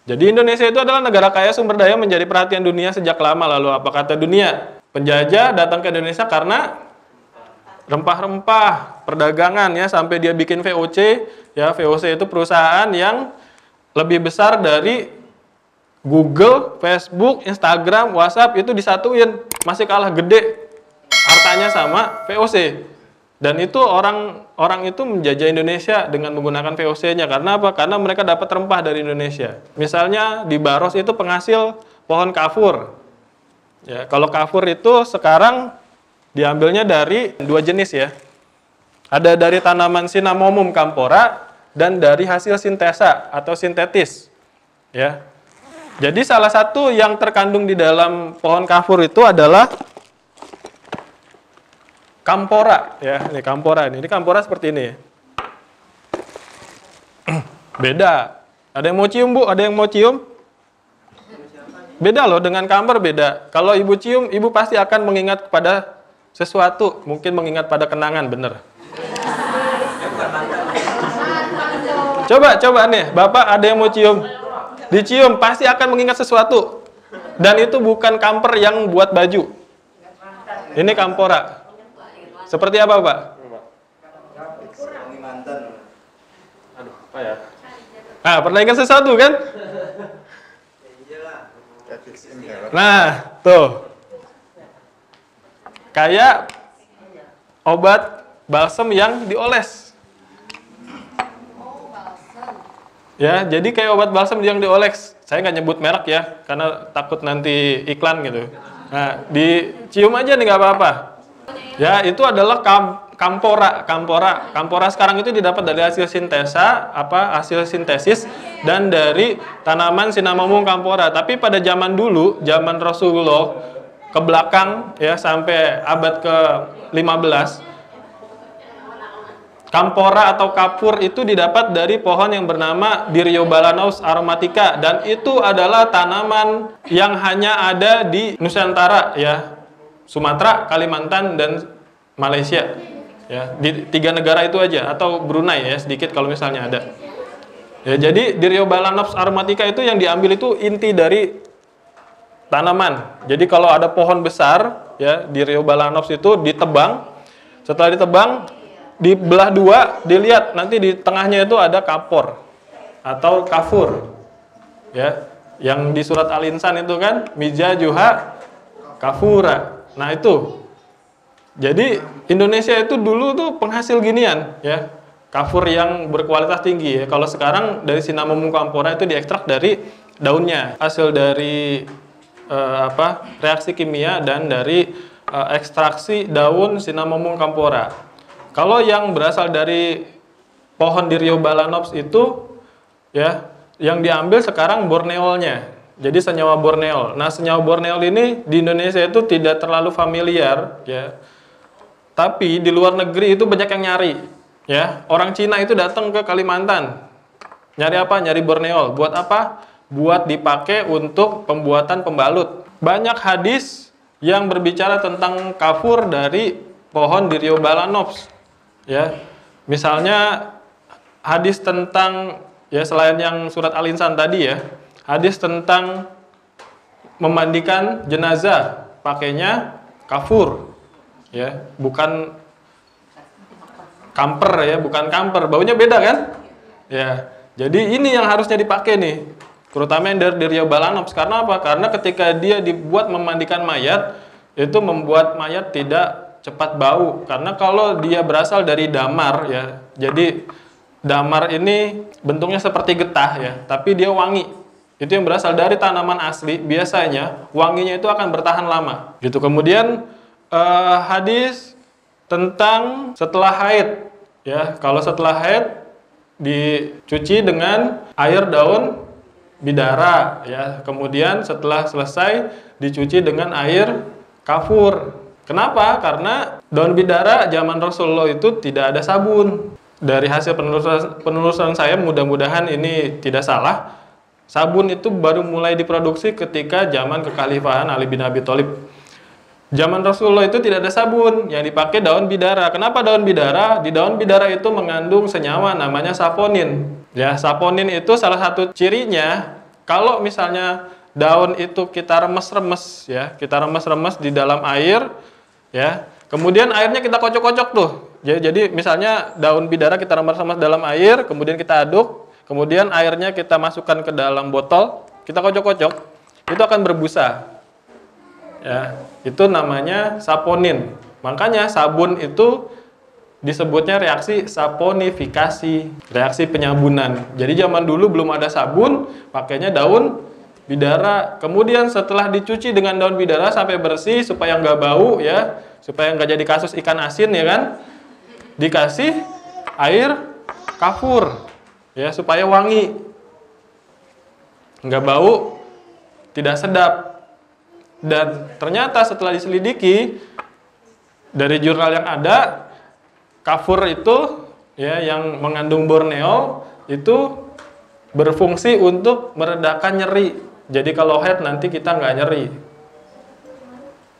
Jadi Indonesia itu adalah negara kaya sumber daya menjadi perhatian dunia sejak lama. Lalu apa kata dunia? Penjajah datang ke Indonesia karena rempah-rempah, perdagangan ya, sampai dia bikin VOC. Ya, VOC itu perusahaan yang lebih besar dari Google, Facebook, Instagram, WhatsApp itu disatuin, masih kalah gede hartanya sama VOC. Dan itu orang itu menjajah Indonesia dengan menggunakan VOC-nya. Karena apa? Karena mereka dapat rempah dari Indonesia. Misalnya di Baros itu penghasil pohon kafur. Ya, kalau kafur itu sekarang diambilnya dari dua jenis ya. Ada dari tanaman Cinnamomum campora dan dari hasil sintesa atau sintetis. Ya. Jadi salah satu yang terkandung di dalam pohon kafur itu adalah campora, ya, ini campora ini. Ini campora seperti ini. Beda. Ada yang mau cium, Bu? Ada yang mau cium? Beda loh, dengan kamper beda. Kalau Ibu cium, Ibu pasti akan mengingat kepada sesuatu, mungkin mengingat pada kenangan, bener. Coba nih, Bapak ada yang mau cium. Dicium, pasti akan mengingat sesuatu. Dan itu bukan kamper yang buat baju. Ini campora. Seperti apa, Pak? Aduh, apa ya? Nah, pernah ingat sesuatu kan? Nah, tuh. Kayak obat balsem yang dioles. Ya, jadi kayak obat balsem yang dioles. Saya nggak nyebut merek ya, karena takut nanti iklan gitu. Nah, dicium aja nih nggak apa-apa. Ya, itu adalah campora. Campora sekarang itu didapat dari hasil sintesa, hasil sintesis dan dari tanaman Cinnamomum campora. Tapi pada zaman dulu, zaman Rasulullah ke belakang ya sampai abad ke-15, campora atau kapur itu didapat dari pohon yang bernama Diriobalanos aromatica, dan itu adalah tanaman yang hanya ada di Nusantara ya. Sumatera, Kalimantan, dan Malaysia. Ya, di 3 negara itu aja, atau Brunei ya, sedikit kalau misalnya ada. Ya, jadi Diriobalanos aromatica itu yang diambil itu inti dari tanaman. Jadi kalau ada pohon besar, ya, Diriobalanos itu ditebang. Setelah ditebang, dibelah dua, dilihat nanti di tengahnya itu ada kapor atau kafur. Ya, yang di surat Al-Insan itu kan, Mija Juha Kafura. Nah itu, jadi Indonesia itu dulu tuh penghasil ginian ya, kafur yang berkualitas tinggi ya. Kalau sekarang dari Cinnamomum campora itu diekstrak dari daunnya, hasil dari reaksi kimia dan dari ekstraksi daun Cinnamomum campora. Kalau yang berasal dari pohon Diriobalanos itu ya, yang diambil sekarang borneolnya. Jadi senyawa borneol. Nah, senyawa borneol ini di Indonesia itu tidak terlalu familiar ya. Tapi di luar negeri itu banyak yang nyari ya. Orang Cina itu datang ke Kalimantan. Nyari apa? Nyari borneol. Buat apa? Buat dipakai untuk pembuatan pembalut. Banyak hadis yang berbicara tentang kafur dari pohon Diriobalanos ya. Misalnya hadis tentang ya, selain yang surat Al-Insan tadi ya, hadis tentang memandikan jenazah pakainya kafur ya, bukan kamper ya, bukan kamper, baunya beda kan ya. Jadi ini yang harusnya dipakai nih, terutama yang dari Diriobalanos. Karena apa? Karena ketika dia dibuat memandikan mayat, itu membuat mayat tidak cepat bau. Karena kalau dia berasal dari damar ya, jadi damar ini bentuknya seperti getah ya, tapi dia wangi. Itu yang berasal dari tanaman asli, biasanya wanginya itu akan bertahan lama. Gitu. Kemudian hadis tentang setelah haid, ya, kalau setelah haid dicuci dengan air daun bidara, ya. Kemudian setelah selesai dicuci dengan air kafur. Kenapa? Karena daun bidara zaman Rasulullah itu tidak ada sabun. Dari hasil penelusuran saya, mudah-mudahan ini tidak salah. Sabun itu baru mulai diproduksi ketika zaman kekhalifahan Ali bin Abi Thalib. Zaman Rasulullah itu tidak ada sabun, yang dipakai daun bidara. Kenapa daun bidara? Di daun bidara itu mengandung senyawa namanya saponin. Ya, saponin itu salah satu cirinya kalau misalnya daun itu kita remes-remes ya, kita remes-remes di dalam air ya. Kemudian airnya kita kocok-kocok tuh. Jadi misalnya daun bidara kita remes-remes dalam air, kemudian kita aduk, kemudian airnya kita masukkan ke dalam botol, kita kocok-kocok, itu akan berbusa. Ya, itu namanya saponin. Makanya sabun itu disebutnya reaksi saponifikasi, reaksi penyabunan. Jadi zaman dulu belum ada sabun, pakainya daun bidara. Kemudian setelah dicuci dengan daun bidara sampai bersih supaya nggak bau ya, supaya nggak jadi kasus ikan asin ya kan, dikasih air kafur ya supaya wangi, nggak bau, tidak sedap. Dan ternyata setelah diselidiki dari jurnal yang ada, kafur itu ya yang mengandung borneol itu berfungsi untuk meredakan nyeri. Jadi kalau haid nanti kita nggak nyeri.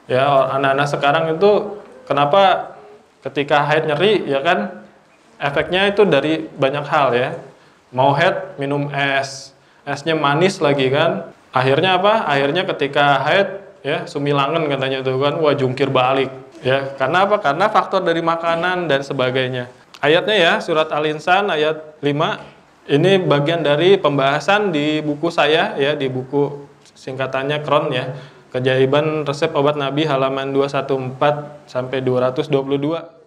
Ya, anak-anak sekarang itu kenapa ketika haid nyeri ya kan? Efeknya itu dari banyak hal ya. Mau haid minum es, esnya manis lagi kan. Akhirnya apa? Akhirnya ketika haid ya sumilangan katanya itu kan, wah jungkir balik. Ya, karena apa? Karena faktor dari makanan dan sebagainya. Ayatnya ya, surat Al-Insan ayat 5. Ini bagian dari pembahasan di buku saya ya, di buku singkatannya KRON ya. Keajaiban Resep Obat Nabi halaman 214 sampai 222.